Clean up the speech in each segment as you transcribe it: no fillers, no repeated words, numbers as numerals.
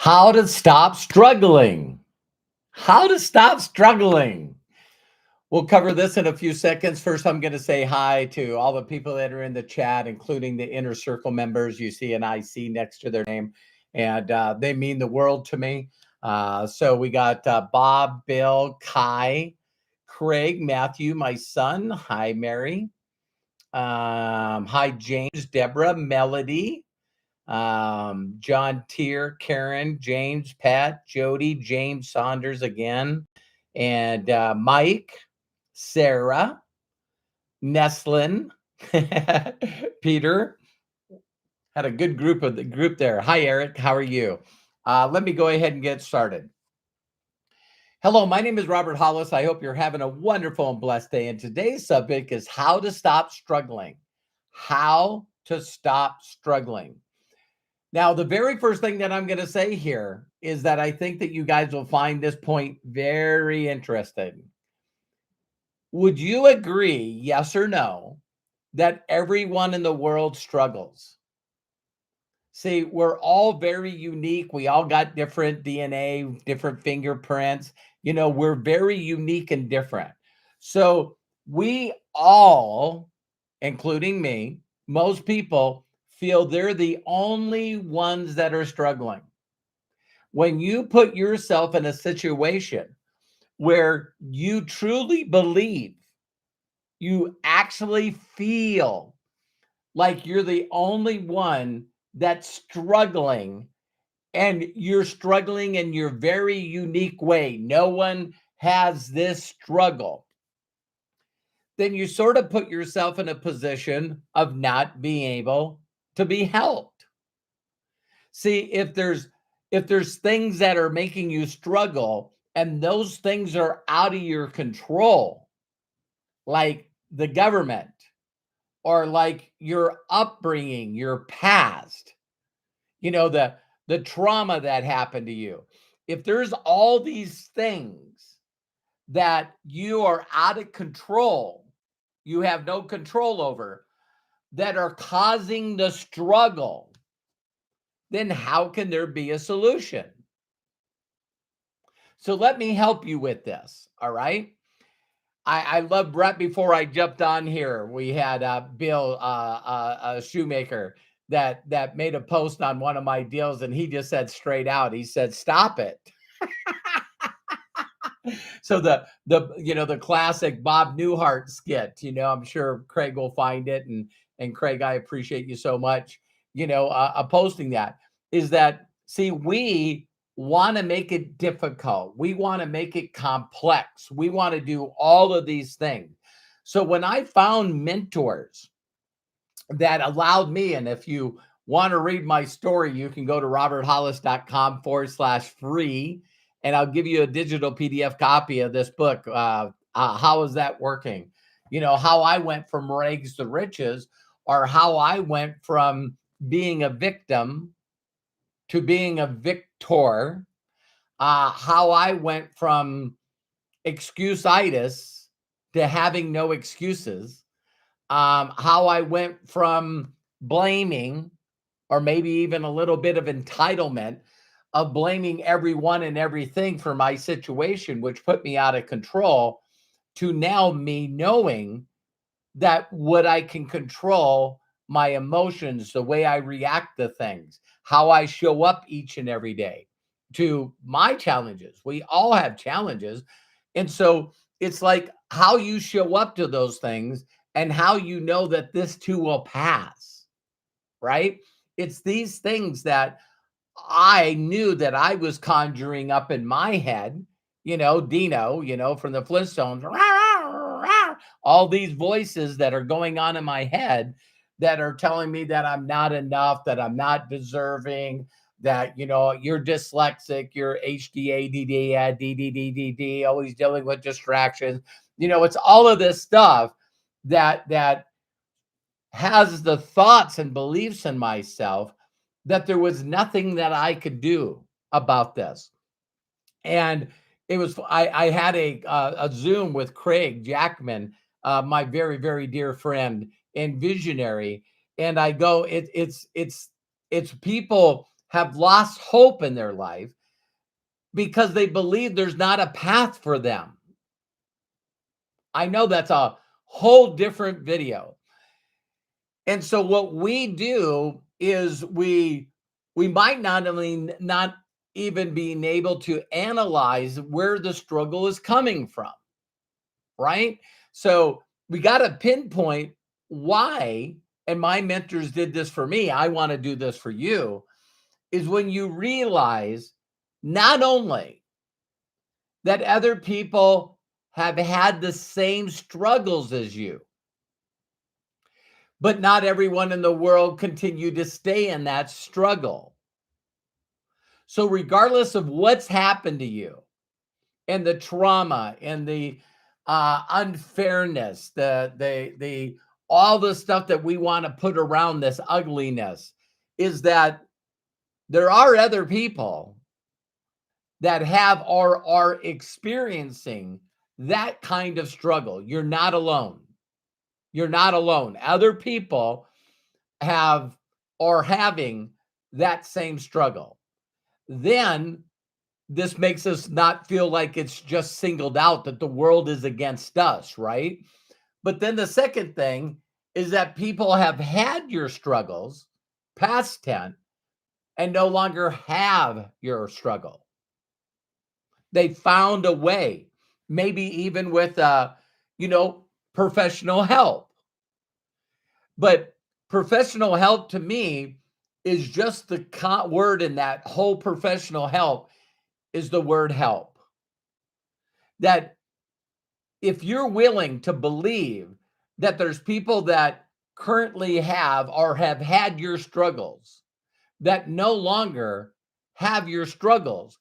How to stop struggling. How to stop struggling. We'll cover this in a few seconds. First, I'm going to say hi to all the people that are in the chat, including the inner circle members. You see an IC next to their name, and they mean the world to me. So we got Bob, Bill, Kai, Craig, Matthew, my son. Hi, Mary. Hi, James, Deborah, Melody. John Tier, Karen, James, Pat, Jody, James Saunders again, and Mike, Sarah, Neslin, Peter. Had a good group there. Hi, Eric. How are you? Let me go ahead and get started. Hello, my name is Robert Hollis. I hope you're having a wonderful and blessed day. And today's subject is how to stop struggling. How to stop struggling. Now, the very first thing that I'm going to say here is that I think that you guys will find this point very interesting. Would you agree, yes or no, that everyone in the world struggles? See, we're all very unique. We all got different DNA, different fingerprints. We're very unique and different. So we all, including me, most people feel they're the only ones that are struggling. When you put yourself in a situation where you truly believe, you actually feel like you're the only one that's struggling, and you're struggling in your very unique way, no one has this struggle, then you sort of put yourself in a position of not being able to be helped. See, if there's things that are making you struggle and those things are out of your control, like the government or like your upbringing, your past, the trauma that happened to you. If there's all these things that you are out of control, you have no control over, that are causing the struggle, then how can there be a solution? So let me help you with this. All right. I love right before I jumped on here, we had Bill, a shoemaker, that made a post on one of my deals, and he just said straight out, he said, "Stop it." So the classic Bob Newhart skit, I'm sure Craig will find it, and Craig, I appreciate you so much, posting that, is that, see, we want to make it difficult. We want to make it complex. We want to do all of these things. So when I found mentors that allowed me, and if you want to read my story, you can go to roberthollis.com/free, and I'll give you a digital PDF copy of this book. How is that working? How I went from rags to riches, or how I went from being a victim to being a victor, how I went from excuse-itis to having no excuses, how I went from blaming, or maybe even a little bit of entitlement of blaming everyone and everything for my situation, which put me out of control, to now me knowing that what I can control my emotions, the way I react to things, how I show up each and every day to my challenges. We all have challenges. And so it's like how you show up to those things and how you know that this too will pass, right? It's these things that I knew that I was conjuring up in my head, Dino, from the Flintstones, rah, rah, rah, all these voices that are going on in my head that are telling me that I'm not enough, that I'm not deserving, that, you're dyslexic, you're HDADD, DDDDD, always dealing with distractions. It's all of this stuff that has the thoughts and beliefs in myself that there was nothing that I could do about this. And it was, I had a Zoom with Craig Jackman, my very, very dear friend and visionary. And I go, it's people have lost hope in their life because they believe there's not a path for them. I know that's a whole different video. And so what we do is we might not only not even being able to analyze where the struggle is coming from, right? So we got to pinpoint why, and my mentors did this for me. I want to do this for you, is when you realize not only that other people have had the same struggles as you, but not everyone in the world continue to stay in that struggle. So regardless of what's happened to you and the trauma and the unfairness, the all the stuff that we want to put around this ugliness, is that there are other people that have or are experiencing that kind of struggle. You're not alone. You're not alone. Other people have or having that same struggle. Then this makes us not feel like it's just singled out, that the world is against us, right? But then the second thing is that people have had your struggles, past tense, and no longer have your struggle. They found a way, maybe even with, professional help. But professional help to me is just the word in that whole professional help is the word help. That if you're willing to believe that there's people that currently have or have had your struggles that no longer have your struggles,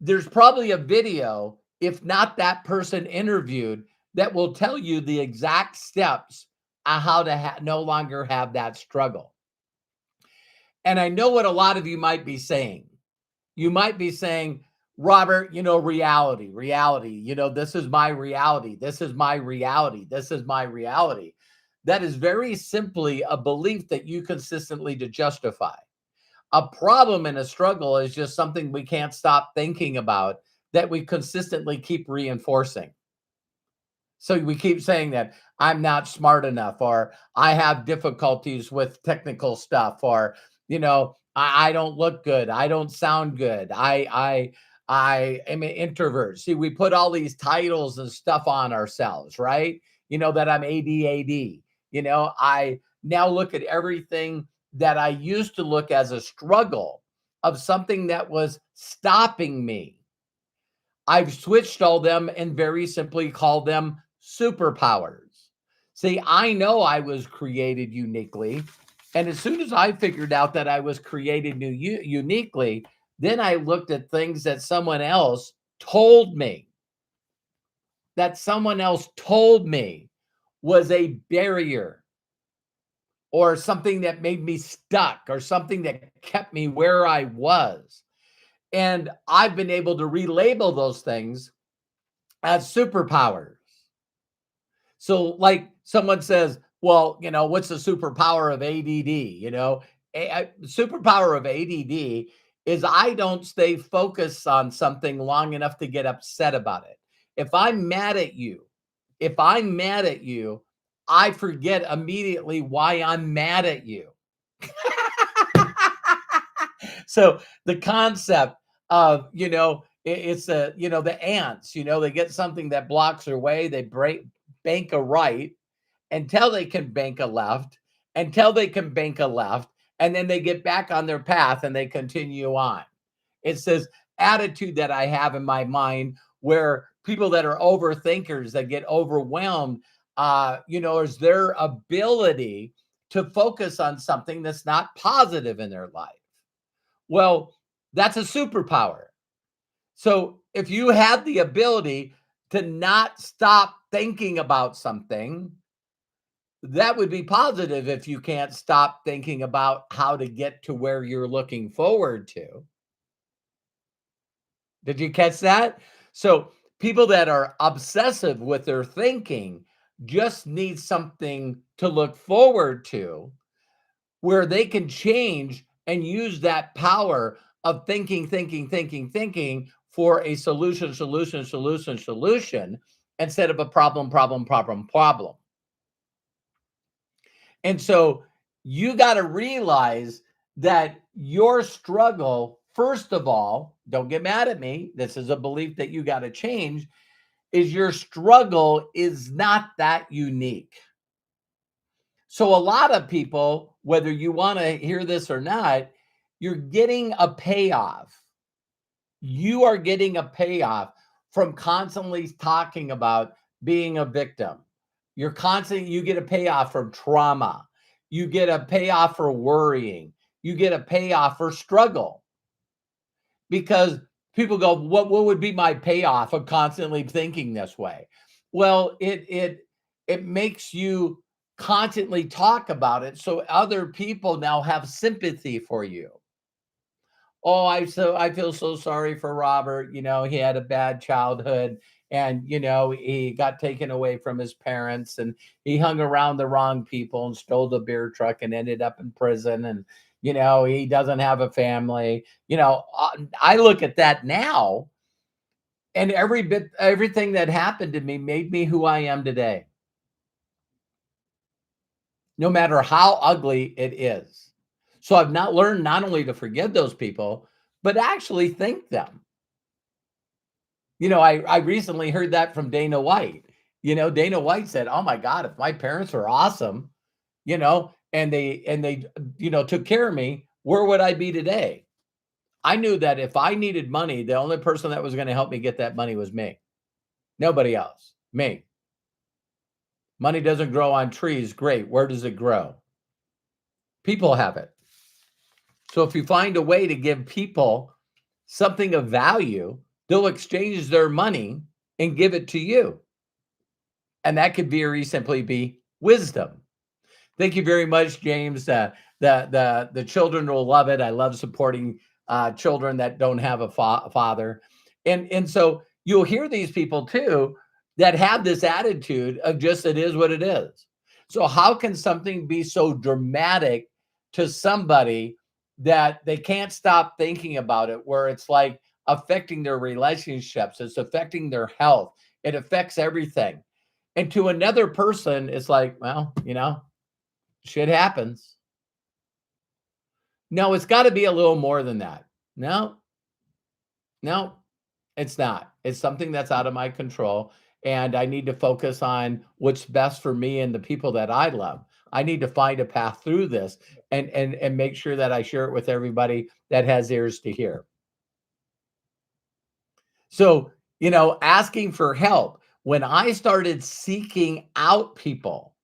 there's probably a video, if not that person interviewed, that will tell you the exact steps on how to no longer have that struggle. And I know what a lot of you might be saying. You might be saying, Robert, reality, this is my reality. This is my reality. This is my reality. That is very simply a belief that you consistently to justify. A problem and a struggle is just something we can't stop thinking about that we consistently keep reinforcing. So we keep saying that I'm not smart enough, or I have difficulties with technical stuff, or, I don't look good. I don't sound good. I am an introvert. See, we put all these titles and stuff on ourselves, right? That I'm ADAD. I now look at everything that I used to look as a struggle of something that was stopping me. I've switched all them and very simply called them superpowers. See, I know I was created uniquely. And as soon as I figured out that I was created uniquely, then I looked at things that someone else told me, was a barrier, or something that made me stuck, or something that kept me where I was. And I've been able to relabel those things as superpowers. So like someone says, well, what's the superpower of ADD? Superpower of ADD is I don't stay focused on something long enough to get upset about it. If I'm mad at you, I forget immediately why I'm mad at you. So the concept of, it's the ants, they get something that blocks their way, they bank a right until they can bank a left, and then they get back on their path and they continue on. It's this attitude that I have in my mind where people that are overthinkers that get overwhelmed, is their ability to focus on something that's not positive in their life. Well, that's a superpower. So if you have the ability to not stop thinking about something, that would be positive. If you can't stop thinking about how to get to where you're looking forward to. Did you catch that? So people that are obsessive with their thinking just need something to look forward to where they can change and use that power of thinking for a solution, instead of a problem. And so you got to realize that your struggle, first of all, don't get mad at me. This is a belief that you got to change, is your struggle is not that unique. So a lot of people, whether you want to hear this or not, you're getting a payoff. You are getting a payoff from constantly talking about being a victim. You get a payoff from trauma. You get a payoff for worrying. You get a payoff for struggle. Because people go, what would be my payoff of constantly thinking this way? Well, it makes you constantly talk about it, so other people now have sympathy for you. Oh, I feel so sorry for Robert. He had a bad childhood, and he got taken away from his parents, and he hung around the wrong people and stole the beer truck and ended up in prison, and he doesn't have a family. I look at that now, and everything that happened to me made me who I am today. No matter how ugly it is. So I've not learned not only to forgive those people, but actually thank them. I recently heard that from Dana White. Dana White said, "Oh my God, if my parents were awesome, and they took care of me, where would I be today?" I knew that if I needed money, the only person that was going to help me get that money was me. Nobody else. Me. Money doesn't grow on trees. Great. Where does it grow? People have it. So if you find a way to give people something of value, they'll exchange their money and give it to you. And that could very simply be wisdom. Thank you very much, James. The children will love it. I love supporting children that don't have a father. And so you'll hear these people too that have this attitude of just, it is what it is. So how can something be so dramatic to somebody that they can't stop thinking about it, where it's like affecting their relationships, it's affecting their health, it affects everything. And to another person, it's like, well, shit happens. No, it's got to be a little more than that. No, it's not. It's something that's out of my control. And I need to focus on what's best for me and the people that I love. I need to find a path through this and make sure that I share it with everybody that has ears to hear. So, asking for help. When I started seeking out people,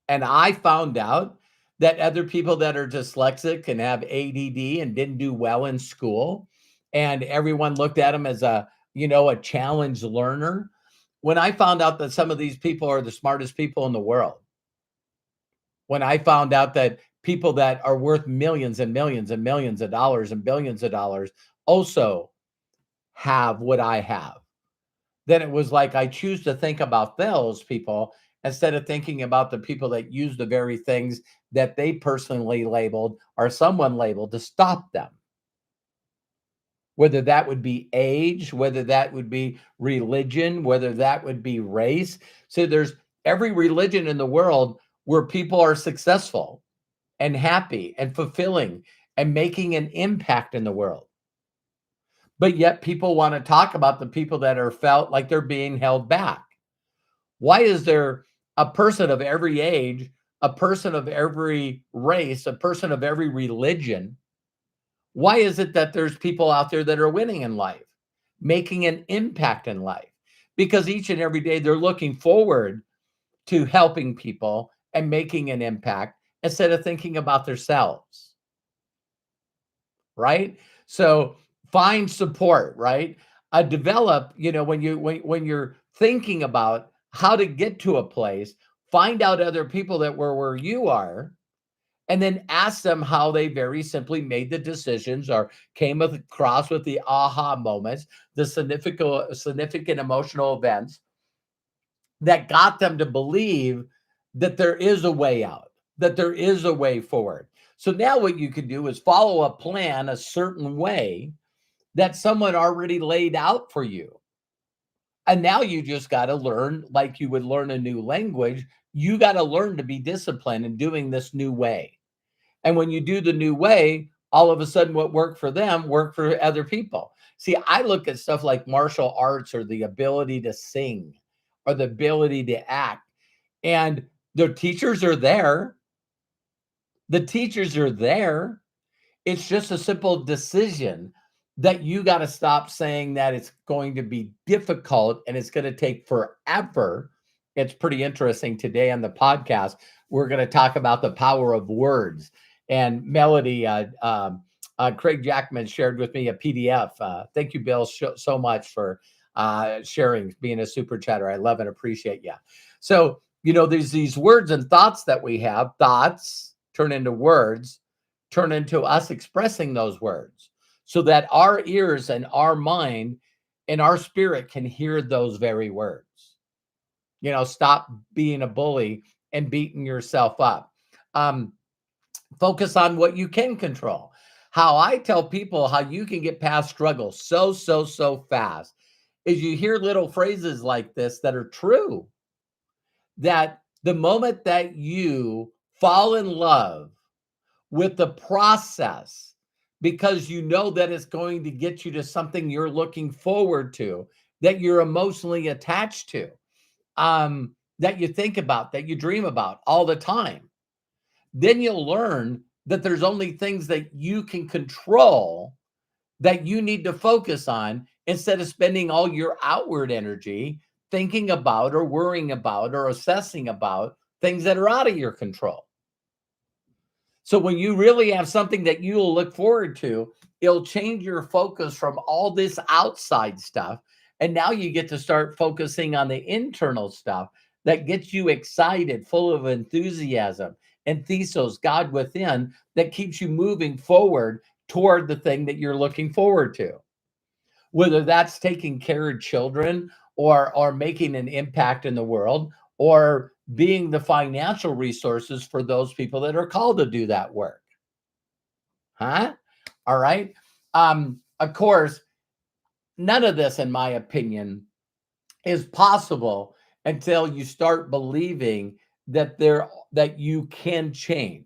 and I found out that other people that are dyslexic and have ADD and didn't do well in school, and everyone looked at them as a challenged learner. When I found out that some of these people are the smartest people in the world, when I found out that people that are worth millions and millions and millions of dollars and billions of dollars also have what I have, then it was like I choose to think about those people instead of thinking about the people that use the very things that they personally labeled or someone labeled to stop them. Whether that would be age, whether that would be religion, whether that would be race. So there's every religion in the world where people are successful and happy and fulfilling and making an impact in the world. But yet people want to talk about the people that are felt like they're being held back. Why is there a person of every age, a person of every race, a person of every religion? Why is it that there's people out there that are winning in life, making an impact in life? Because each and every day they're looking forward to helping people and making an impact instead of thinking about themselves. Right? So find support, right? Develop, when you're thinking about how to get to a place, find out other people that were where you are, and then ask them how they very simply made the decisions or came across with the aha moments, the significant emotional events that got them to believe that there is a way out, that there is a way forward. So now what you can do is follow a plan a certain way that someone already laid out for you. And now you just got to learn, like you would learn a new language, you got to learn to be disciplined in doing this new way. And when you do the new way, all of a sudden what worked for them worked for other people. See, I look at stuff like martial arts or the ability to sing or the ability to act, and the teachers are there. The teachers are there. It's just a simple decision that you got to stop saying that it's going to be difficult and it's going to take forever. It's pretty interesting today on the podcast. We're going to talk about the power of words. And Melody, Craig Jackman shared with me a PDF. Thank you, Bill, so much for sharing, being a super chatter. I love and appreciate you. So, there's these words and thoughts that we have. Thoughts turn into words, turn into us expressing those words so that our ears and our mind and our spirit can hear those very words. Stop being a bully and beating yourself up. Focus on what you can control. How I tell people how you can get past struggle so fast is you hear little phrases like this that are true. That the moment that you fall in love with the process, because you know that it's going to get you to something you're looking forward to, that you're emotionally attached to, that you think about, that you dream about all the time, then you'll learn that there's only things that you can control that you need to focus on instead of spending all your outward energy thinking about or worrying about or assessing about things that are out of your control. So when you really have something that you'll look forward to, it'll change your focus from all this outside stuff. And now you get to start focusing on the internal stuff that gets you excited, full of enthusiasm and thesos, God within, that keeps you moving forward toward the thing that you're looking forward to. Whether that's taking care of children or making an impact in the world, or being the financial resources for those people that are called to do that work. Huh? All right. Of course, none of this, in my opinion, is possible until you start believing that you can change.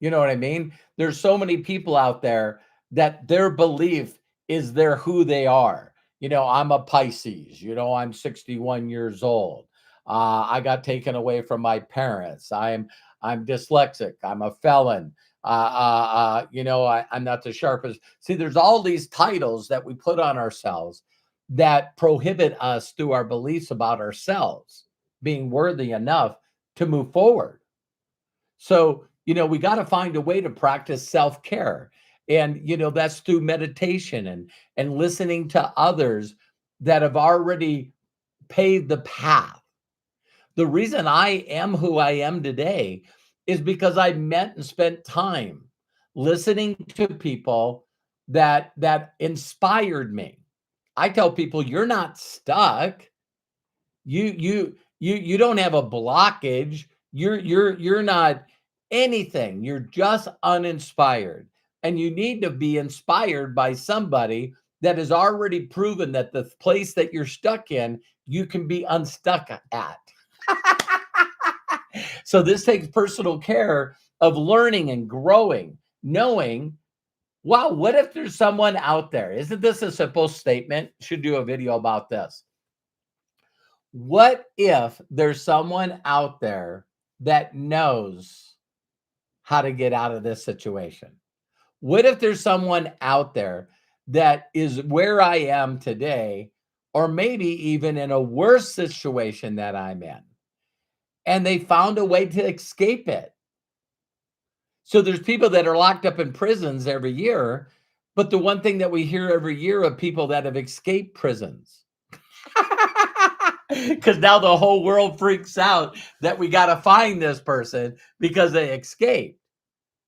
You know what I mean? There's so many people out there that their belief is they're who they are. I'm a Pisces. I'm 61 years old. I got taken away from my parents. I'm dyslexic. I'm a felon. I'm not the sharpest. See, there's all these titles that we put on ourselves that prohibit us through our beliefs about ourselves being worthy enough to move forward. So, we got to find a way to practice self-care. And, that's through meditation and listening to others that have already paved the path. The reason I am who I am today is because I met and spent time listening to people that inspired me. I tell people, you're not stuck. You don't have a blockage. You're not anything. You're just uninspired. And you need to be inspired by somebody that has already proven that the place that you're stuck in, you can be unstuck at. So this takes personal care of learning and growing, knowing, wow, what if there's someone out there? Isn't this a simple statement? Should do a video about this. What if there's someone out there that knows how to get out of this situation? What if there's someone out there that is where I am today, or maybe even in a worse situation that I'm in, and they found a way to escape it? So there's people that are locked up in prisons every year, but the one thing that we hear every year of people that have escaped prisons. Because now the whole world freaks out that we got to find this person because they escaped,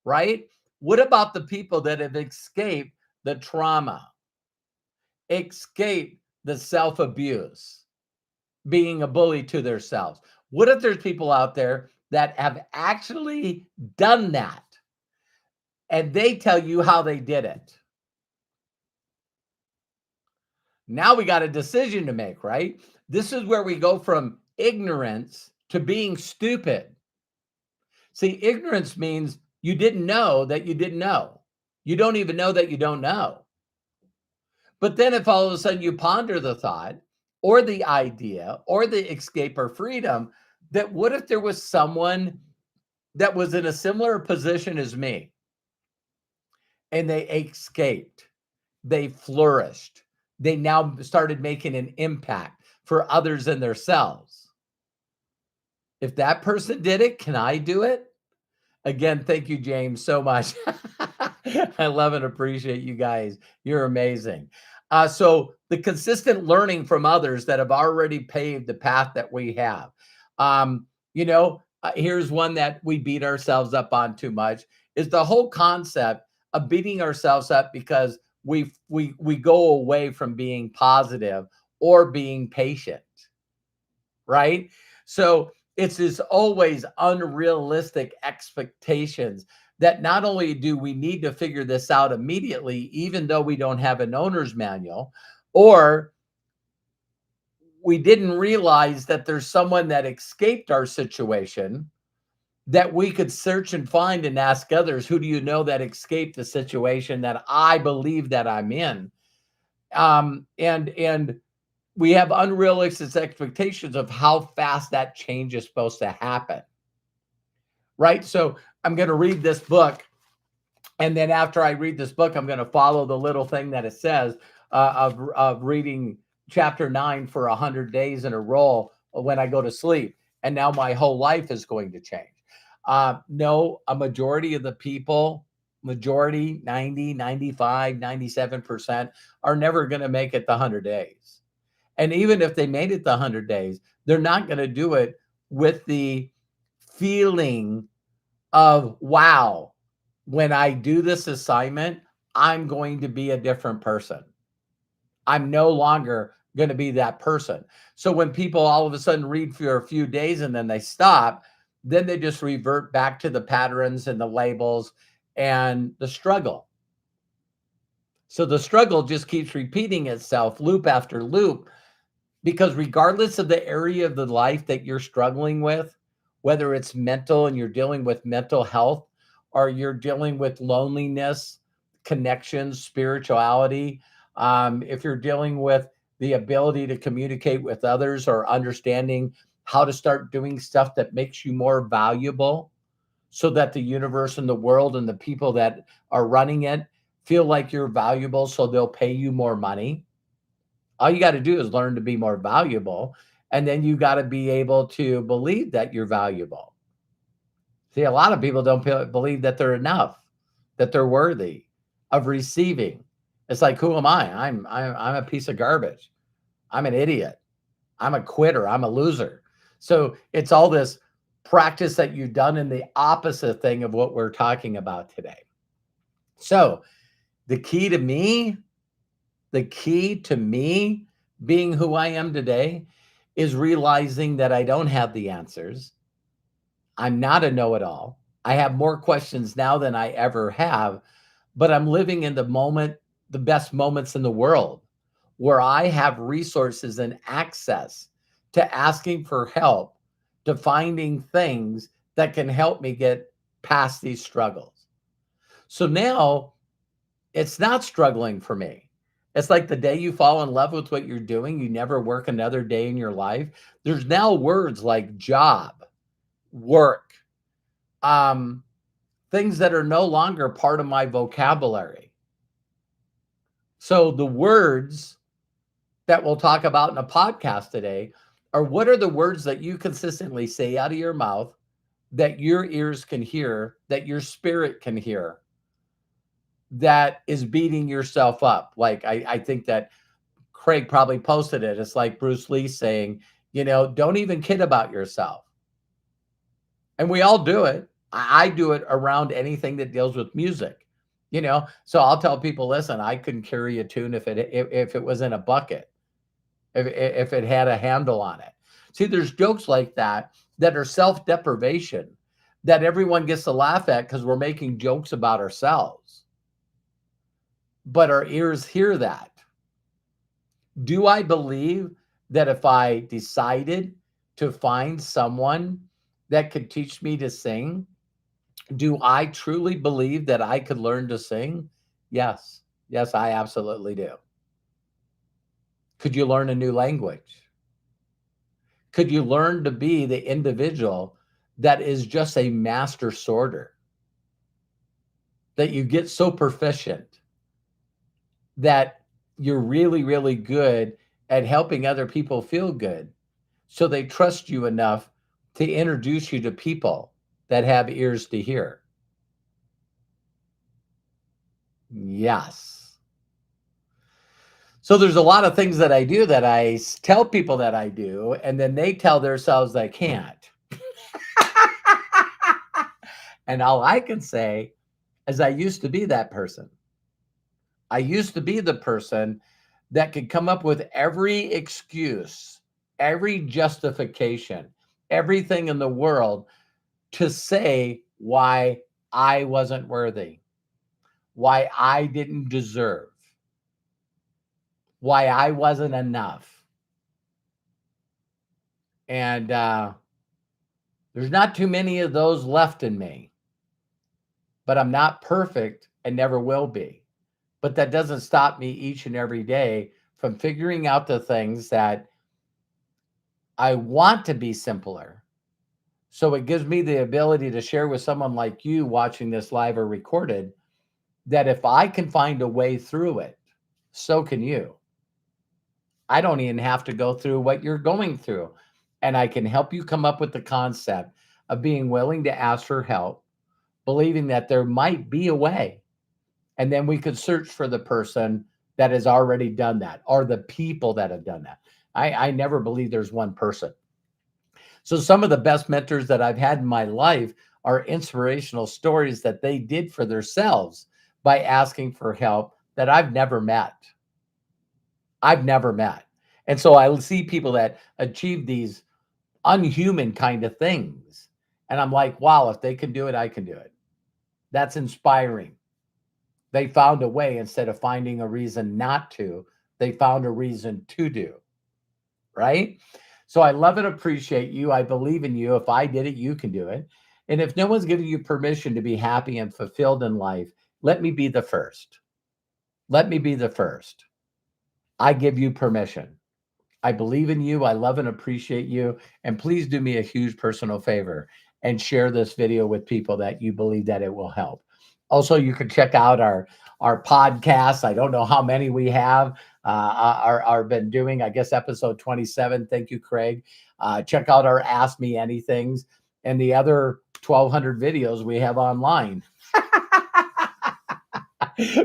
right? What about the people that have escaped the trauma, escaped the self-abuse, being a bully to themselves? What if there's people out there that have actually done that? and they tell you how they did it. Now we got a decision to make, right? This is where we go from ignorance to being stupid. See, ignorance means you didn't know that you didn't know. You don't even know that you don't know. But then if all of a sudden you ponder the thought or the idea or the escape or freedom, that what if there was someone that was in a similar position as me and they escaped, they flourished, they now started making an impact for others and themselves. If that person did it, can I do it? Again, thank you, James, so much. I love and appreciate you guys. You're amazing. So the consistent learning from others that have already paved the path that we have. Here's one that we beat ourselves up on too much is the whole concept of beating ourselves up because we go away from being positive or being patient, right? So it's this always unrealistic expectations that not only do we need to figure this out immediately, even though we don't have an owner's manual, or we didn't realize that there's someone that escaped our situation that we could search and find and ask others, who do you know that escaped the situation that I believe that I'm in? And we have unrealistic expectations of how fast that change is supposed to happen, right? So I'm going to read this book, and then after I read this book, I'm going to follow the little thing that it says of reading chapter 9 for 100 days in a row when I go to sleep, and now my whole life is going to change. No, a majority of the people, 90, 95, 97% are never going to make it the 100 days. And even if they made it the 100 days, they're not going to do it with the feeling of, wow, when I do this assignment, I'm going to be a different person. I'm no longer going to be that person. So when people all of a sudden read for a few days and then they stop, then they just revert back to the patterns and the labels and the struggle. So the struggle just keeps repeating itself, loop after loop, because regardless of the area of the life that you're struggling with, whether it's mental and you're dealing with mental health, or you're dealing with loneliness, connections, spirituality, if you're dealing with the ability to communicate with others or understanding how to start doing stuff that makes you more valuable so that the universe and the world and the people that are running it feel like you're valuable so they'll pay you more money. All you got to do is learn to be more valuable. And then you got to be able to believe that you're valuable. See, a lot of people don't believe that they're enough, that they're worthy of receiving. It's like, who am I? I'm a piece of garbage. I'm an idiot. I'm a quitter. I'm a loser. So it's all this practice that you've done in the opposite thing of what we're talking about today. So the key to me being who I am today is realizing that I don't have the answers. I'm not a know-it-all. I have more questions now than I ever have, but I'm living in the moment, the best moments in the world, where I have resources and access to asking for help, to finding things that can help me get past these struggles. So now it's not struggling for me. It's like the day you fall in love with what you're doing, you never work another day in your life. There's now words like job, work, things that are no longer part of my vocabulary. So the words that we'll talk about in a podcast today are, what are the words that you consistently say out of your mouth that your ears can hear, that your spirit can hear, that is beating yourself up? Like I think that Craig probably posted it. It's like Bruce Lee saying, don't even kid about yourself. And we all do it. I do it around anything that deals with music, So I'll tell people, listen, I couldn't carry a tune if it was in a bucket, if it had a handle on it. See, there's jokes like that are self-deprivation, that everyone gets to laugh at because we're making jokes about ourselves. But our ears hear that. Do I believe that if I decided to find someone that could teach me to sing, do I truly believe that I could learn to sing? Yes. Yes, I absolutely do. Could you learn a new language? Could you learn to be the individual that is just a master sorter? That you get so proficient that you're really, really good at helping other people feel good. So they trust you enough to introduce you to people that have ears to hear. Yes. So there's a lot of things that I do that I tell people that I do, and then they tell themselves they can't. And all I can say is I used to be that person. I used to be the person that could come up with every excuse, every justification, everything in the world to say why I wasn't worthy, why I didn't deserve, why I wasn't enough. And there's not too many of those left in me, but I'm not perfect and never will be. But that doesn't stop me each and every day from figuring out the things that I want to be simpler. So it gives me the ability to share with someone like you watching this live or recorded that if I can find a way through it, so can you. I don't even have to go through what you're going through. And I can help you come up with the concept of being willing to ask for help, believing that there might be a way. And then we could search for the person that has already done that or the people that have done that. I never believe there's one person. So some of the best mentors that I've had in my life are inspirational stories that they did for themselves by asking for help that I've never met. I've never met. And so I see people that achieve these unhuman kind of things. And I'm like, wow, if they can do it, I can do it. That's inspiring. They found a way instead of finding a reason not to, they found a reason to do. Right? So I love and appreciate you. I believe in you. If I did it, you can do it. And if no one's giving you permission to be happy and fulfilled in life, let me be the first. Let me be the first. I give you permission. I believe in you. I love and appreciate you. And please do me a huge personal favor and share this video with people that you believe that it will help. Also, you can check out our podcasts. I don't know how many we have are been doing. I guess episode 27. Thank you, Craig. Check out our Ask Me Anythings and the other 1,200 videos we have online.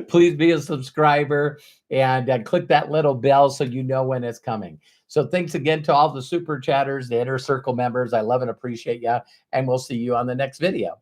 Please be a subscriber and click that little bell so you know when it's coming. So thanks again to all the super chatters, the inner circle members. I love and appreciate you. And we'll see you on the next video.